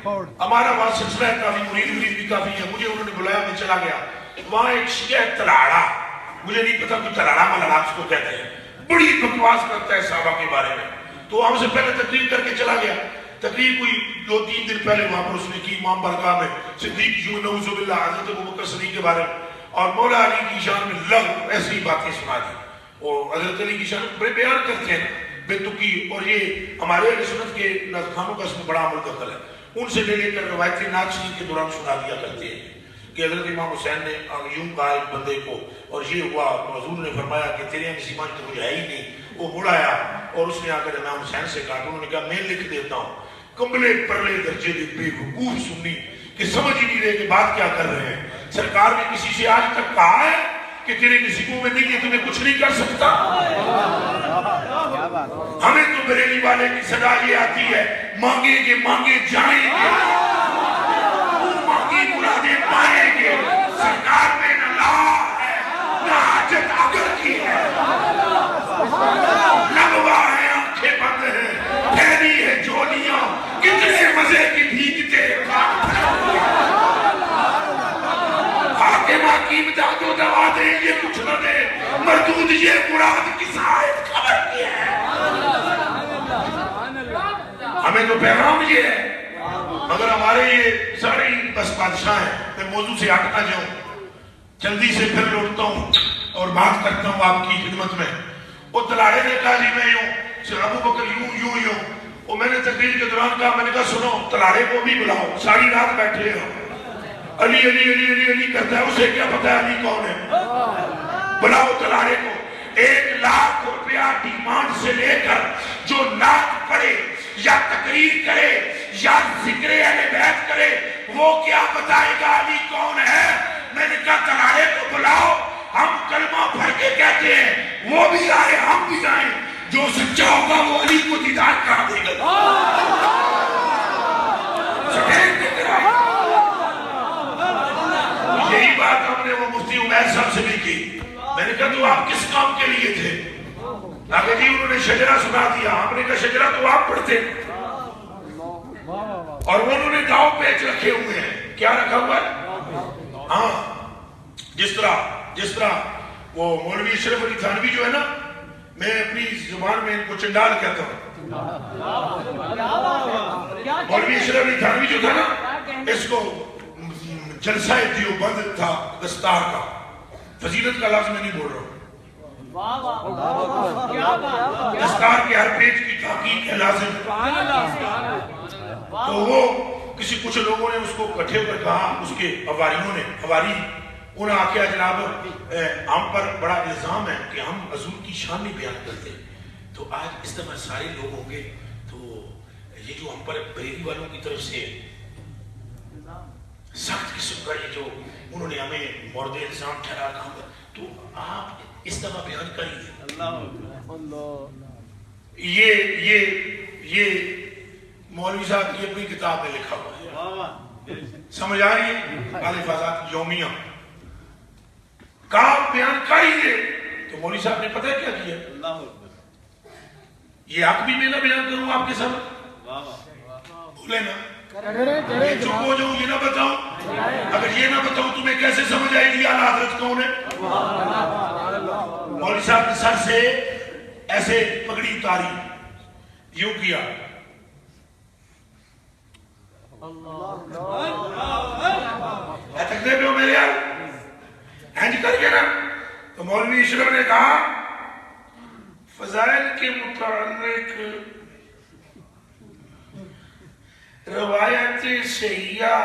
ہمارا وہاں سلسلہ ہے کافی، مرید بھی کافی ہے. مجھے انہوں نے بلایا، میں چلا گیا. وہاں ایک شیعہ تلاڑا، مجھے نہیں پتا کہ تلاڑا ملاڑا اس کو کہتے ہیں، بڑی بکواس کرتا ہے صحابہ کے بارے میں. تو ہم سے پہلے تقریر کر کے چلا گیا. تقریر کوئی 2-3 دن پہلے وہاں پر اس نے کی امام بارگاہ میں صدیق جو نعوذ باللہ حضرت ابوبکر صدیق کے بارے میں، اور مولا علی کی شان میں لغو ایسی باتیں سنا دی. اور حضرت علی کی شان بڑے بیان کرتے ہیں بے تکی، اور یہ ہمارے اہل سنت کے نازخانوں کا اس میں بڑا عمل دخل ہے. ان سے لے لے کر روایتی نعت شریف کے دوران سنا دیا کرتے ہیں کہ حضرت امام حسین نے یوں کہا ایک بندے کو، اور یہ ہوا تو حضور نے فرمایا کہ تیرے نصیبان تو مجھے ہے ہی نہیں. وہ مڑ آیا اور اس نے آ کر امام حسین سے کہا، تو انہوں نے کہا میں لکھ دیتا ہوں. کملے پرلے درجے کے بے وقوف سنی کہ سمجھ ہی نہیں رہے کہ بات کیا کر رہے ہیں. سرکار نے کسی سے آج تک کہا ہے کہ تیرے نصیبوں میں نہیں ہے تمہیں کچھ نہیں کر سکتا؟ ہمیں تو بریلی والے کی صدا یہ آتی ہے، مانگیں گے مانگے جائیں گے، مانگی مرادیں پائیں گے. سرکار میں نہ لا ہے نہ حاجت اگر کی ہے، لبوا ہے آنکھیں بند ہیں، پھیلی ہے جولیاں، کتنے مزے کی بھیگتے حاکم حکیم داد و دوا دے یہ کچھ نہ دے، مردود یہ مراد کس آیت خبر کی ہے. ہمیں تو پیغام یہ ہے، مگر ہمارے یہ سارے بس بادشاہ ہیں. میں موضوع سے ہٹنا جاؤں، جلدی سے پھر لوٹتا ہوں اور بات کرتا ہوں آپ کی خدمت میں. وہ تلاڑے نے کہا جی میں یوں، ابو بکر یوں. اور میں نے تقریر کے دوران کہا، میں نے کہا سنو تلاڑے کو بھی بلاؤ، ساری رات بیٹھے ہو، علی علی علی علی علی کرتا ہے، اسے کیا پتا ہے علی کون ہے؟ بلاؤ تلاڑے کو. 1,00,000 روپیہ ڈیمانڈ سے لے کر جو نعت پڑھے یا تقریر کرے یا ذکر اہل بیت کرے، وہ کیا بتائے گا علی کون ہے. میں نے کہا تلاڑے کو بلاؤ، ہم کلمہ پڑھ کے کہتے ہیں، وہ بھی آئے ہم بھی آئیں، جو سچا ہوگا وہ علی کو دیدار کرا دے گا. یہی بات ہم نے وہ مفتی عمیر صاحب سے بھی کی. میں نے کہا تو آپ کس کام کے لیے تھے؟ آگے جی انہوں نے شجرہ سنا دیا. ہم نے کہا شجرہ تو آپ پڑھتے، اور انہوں نے داؤ پیچ رکھے ہوئے ہیں. کیا رکھا ہوا ہے؟ ہاں جس طرح وہ مولوی اشرف علی تھانوی جو ہے نا، میں اپنی زبان میں ان کو چنڈال کہتا ہوں. مولوی اشرف علی تھانوی جو تھا نا، اس کو جلسہ دیوبند تھا دستار کا، فضیلت کا لفظ میں نہیں بول رہا ہوں، دستار کے ہر پیج کی تحقیق ہے لازم. تو وہ کچھ لوگوں نے اس کو کٹھے کر کہا، اس کے حواریوں نے انہوں نے آکھیا جناب ہم پر بڑا الزام ہے کہ ہم حضور کی شان نہیں بیان کرتے. تو آج اس طرح سارے لوگ ہوں گے تو یہ جو ہم پر بریلی والوں کی طرف سے سخت قسم کا یہ جو انہوں نے ہمیں مورد الزام ٹھہرا کہا، تو آپ اس طرح بیان کریے. یہ مولوی صاحب کی اپنی کتاب میں لکھا ہوا ہے، سمجھ آ رہی ہے؟ الفاظات یومیہ کام بیان کریے. تو مولوی صاحب نے پتہ ہے کیا کیا؟ یہ حق بھی میں نہ بیان کروں آپ کے سامنے، بھولے نا، چپ ہو جاؤں یہ نہ بتاؤں. اگر یہ نہ بتاؤں تمہیں کیسے سمجھ آئے گی اعلیٰ حضرت کون ہے؟ مولوی صاحب نے سر سے ایسے پگڑی اتاری، یوں کیا، تکتے پہ ہو میرے یار ہینج کر کے نا. تو مولوی اشرف نے کہا فضائل کے متعلق روایت صحیحہ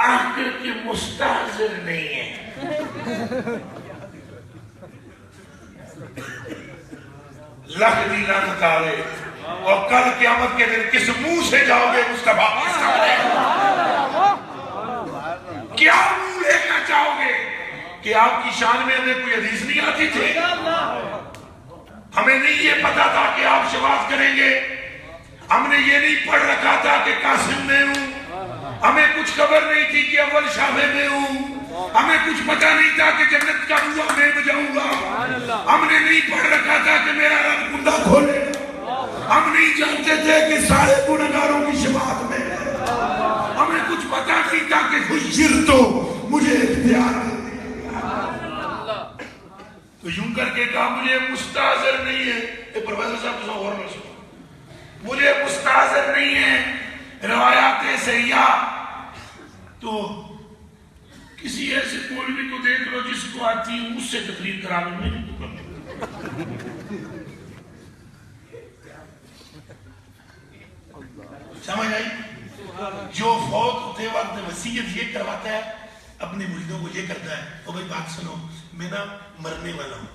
آنکھ کی مستحضر نہیں ہے. لکھ دی لعنت آوے، اور کل قیامت کے دن کس منہ سے جاؤ گے مصطفیٰ کے سامنے؟ کیا منہ لینا چاہو گے کہ آپ کی شان میں ہمیں کوئی حدیث نہیں آتی تھی؟ ہمیں نہیں یہ پتا تھا کہ آپ شواذ کریں گے، ہم نے یہ نہیں پڑھ رکھا تھا کہ قاسم میں ہوں، ہمیں کچھ خبر نہیں تھی کہ اول شعبے میں ہوں، ہمیں کچھ پتا نہیں تھا کہ جنت کا بوا میں بجاؤں گا، ہم نے نہیں پڑھ رکھا تھا کہ میرا رب کنڈا کھولے گا. ہم نہیں جانتے تھے کہ سارے گنہگاروں کی شفاعت میں ہے، ہمیں کچھ پتا نہیں تھا کہ کچھ شر تو مجھے اختیار دے دیا۔ تو یوں کر کے کہا مجھے مستعذر نہیں ہے، اے پروفیسر صاحب تو اور نہ سنو، مجھے مستعذر نہیں ہے روایات سیاح، تو کسی ایسے مولوی کو دیکھ لو جس کو آتی ہے اس سے تقریر کرا لوں میں۔ سمجھ آئی؟ جو فوت ہوتے وقت وصیت یہ کرواتا ہے اپنے مریدوں کو، یہ کرتا ہے او بھائی بات سنو، میں نا مرنے والا ہوں،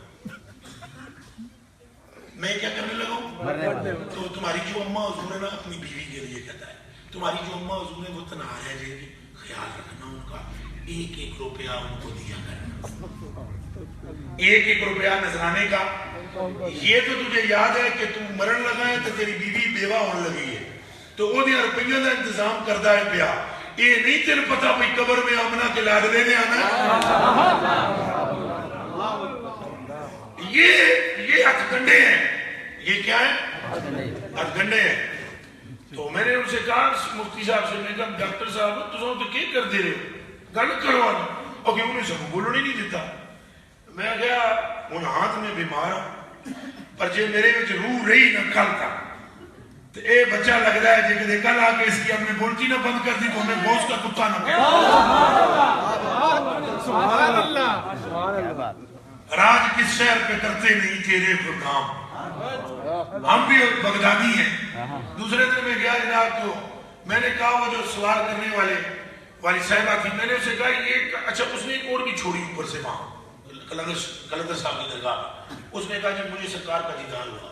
میں کیا کرنے لگا ہوں؟ تو تمہاری جو اماں حضور ہے نا اپنی بیوی کے لیے کہتا ہے، تمہاری جو اماں حضور ہے وہ تنہا رہ جائے گی، خیال رکھنا ان کا، 1-1 روپیہ ان کو دیا کرنا، 1-1 روپیہ نذرانے کا۔ یہ تو تجھے یاد ہے کہ تم مرن لگا ہے تو تیری بیوی بیوہ ہونے لگی ہے، تو وہ دیا روپیہ دا انتظام کردہ ہے پیا، یہ نہیں تیرے پتا بھئی قبر میں آمنہ کے لاد لینے آنا ہے۔ یہ ہتھ گنڈے ہیں، یہ کیا ہے؟ ہتھ گنڈے ہیں۔ تو میں نے ان سے کہا مفتی صاحب سے، میں کہا ڈاکٹر صاحب تو کیا کر دے رہے ہو، گل کرو آنا، اوکے انہیں سب بولنے نہیں دیتا۔ میں گیا ان ہاتھ میں بیمار ہوں، پر جے میرے وچ روح رہی نہ کل تک تو اے بچہ لگ رہا ہے جے کل آ کے اس کی ہم نے بولتی نہ بند کر دی تو ہمیں بوس کا کتا نہ کہا۔ سبحان اللہ، راج کس شہر پہ کرتے نہیں تیرے کو کام، ہم بھی بغدادی ہیں۔ دوسرے دن میں گیا جناب تو میں نے کہا وہ جو سوال کرنے والی صاحبہ تھی، میں نے اسے کہا یہ اچھا، اس نے ایک اور بھی چھوڑی اوپر سے وہاں کلندر صاحب کی درگاہ، اس نے کہا جب مجھے سرکار کا دیدار ہوا،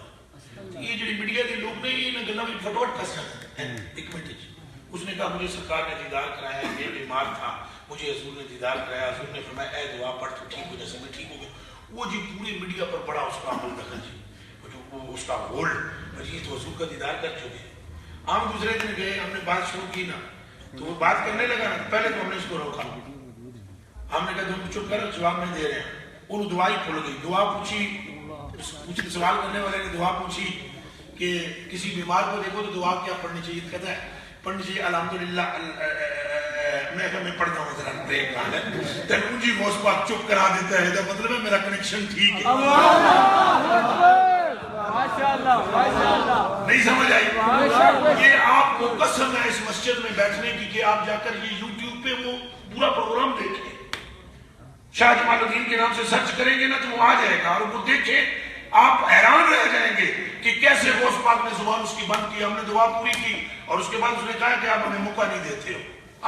یہ جو میڈیا کے لوگ نے یہ گلا میں فٹوٹ پھنس جاتا ہے، ایک منٹ، اس نے کہا مجھے سرکار نے دیدار کرایا، یہ بیمار تھا، مجھے حضور نے دیدار کرایا، حضور نے فرمایا اے دعا پڑھ تو ٹھیک ہو جیسے میں ٹھیک ہو گیا۔ وہ جی پورے میڈیا پر بڑا اس کا عمل رکھا جی، جو اس کا ہولڈ جی تو حضور کا دیدار کر چکے۔ ہم دوسرے دن گئے، ہم نے بات شروع کی نا تو وہ بات کرنے لگا نا، پہلے تو ہم نے اس کو روکا، ہم نے کہا تم چپ کر، جواب نہیں دے رہے ہیں۔ انہوں دعا ہی کھل گئی، دعا پوچھی، سوال کرنے والے نے دعا پوچھی کہ کسی بیمار کو دیکھو تو دعا کیا پڑھنی چاہیے، کہتا ہے پڑھنی چاہیے الحمدللہ۔ میں کہا میں پڑھتا ہوں ذرا بریک کہا ہے تین اونجی موس بات چپ کرا دیتا ہے، تو مطلب ہے میرا کنیکشن ٹھیک ہے۔ نہیں سمجھ آئی؟ یہ آپ کو قسم ہے اس مسجد میں بیٹھنے کی کہ آپ جا کر یہ یوٹیوب پہ وہ پورا پروگرام دیکھیں، شاہ جمال الدین کے نام سے سرچ کریں گے نا تو وہ آ جائے گا، اور وہ دیکھیں آپ حیران رہ جائیں گے کہ کیسے غوث پاک نے زبان اس کی بند کی۔ ہم نے دعا پوری کی اور اس کے بعد اس نے کہا کہ آپ ہمیں موقع نہیں دیتے ہو،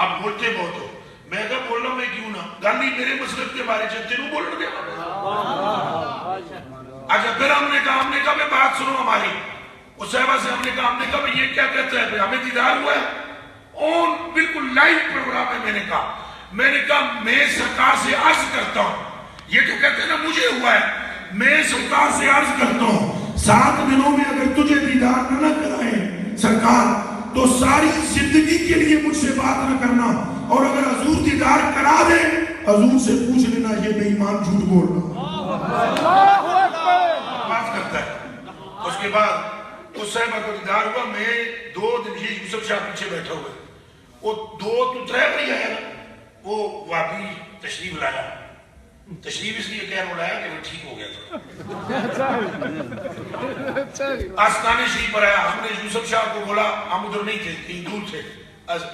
آپ بولتے بہت ہو۔ میں کہا بولنا میں کیوں نہ، گاندھی میرے مسلک کے بارے چلتے نو بولنے دے۔ اچھا پھر ہم نے کہا میں بات سنو ہماری، اس صاحبہ سے ہم نے کہا یہ کیا کہتا ہے، ہمیں دیدار ہوا ہے، اون بالکل لائیو پروگرام ہے۔ میں نے کہا میں سرکار سے عرض کرتا ہوں، یہ تو کہتے ہیں نا مجھے ہوا ہے، میں سرکار سے عرض کرتا ہوں 7 دنوں میں اگر تجھے دیدار نہ کرائیں سرکار تو ساری زندگی کے لیے مجھ سے بات نہ کرنا، اور اگر حضور دیدار کرا دے حضور سے پوچھ لینا یہ بے ایمان جھوٹ بول رہا بات کرتا ہے۔ اس کے بعد اس صاحبہ کو دیدار ہوا، میں 2 دن یہ یوسف شاہ پیچھے بیٹھا ہوا ہے، وہ 2 تو 3 بھائی آیا نا، وہ واقعی تشریف لایا، تشریف اس لیے کہہ بلایا کہ وہ ٹھیک ہو گیا تھا۔ آستانے شریف پر آیا، ہم نے یوسف شاہ کو بولا، ہم ادھر نہیں تھے، کہیں دور تھے،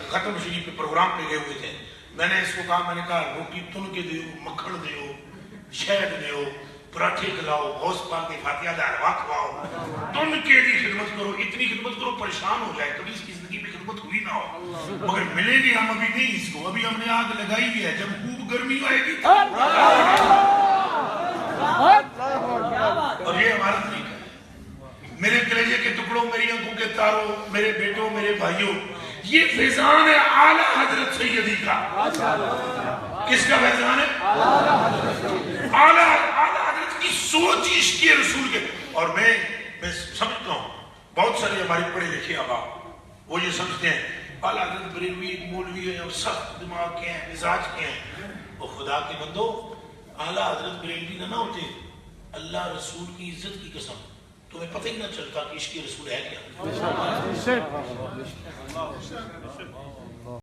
ختم شریف کے پروگرام پہ گئے ہوئے تھے۔ میں نے اس کو کہا، میں نے کہا روٹی تن کے دیو، مکھن دیو، شہد دیو، پراٹھے کھلاؤ، غوث پاک کی فاتحہ دا حلوہ کھواؤ، تن کے دی خدمت کرو، اتنی خدمت کرو پریشان ہو جائے، کبھی اس کی زندگی میں خدمت ہوئی نہ ہو، مگر ملے گی ہم ابھی نہیں اس کو، ابھی ہم نے آگ لگائی بھی ہے، جب خوب گرمی آئے گی اور یہ ہمارا طریقہ ہے۔ میرے کلیجے کے ٹکڑوں، میری آنکھوں کے تاروں، میرے بیٹوں، میرے بھائیوں، یہ فیضان ہے اعلیٰ حضرت سیدی کا۔ کس کا فیضان ہے؟ اعلیٰ حضرت کی سوچ عشق رسول کے۔ اور میں سمجھتا ہوں بہت سارے ہمارے پڑھے لکھے آباء وہ یہ سمجھتے ہیں اعلیٰ حضرت بریلوی ایک مولوی ہے اور سخت دماغ کے ہیں، مزاج کے ہیں۔ وہ خدا کے بندو، اعلیٰ حضرت بریلوی نہ ہوتے، اللہ رسول کی عزت کی قسم تمہیں پتہ ہی نہ چلتا کہ عشق رسول ہے کیا.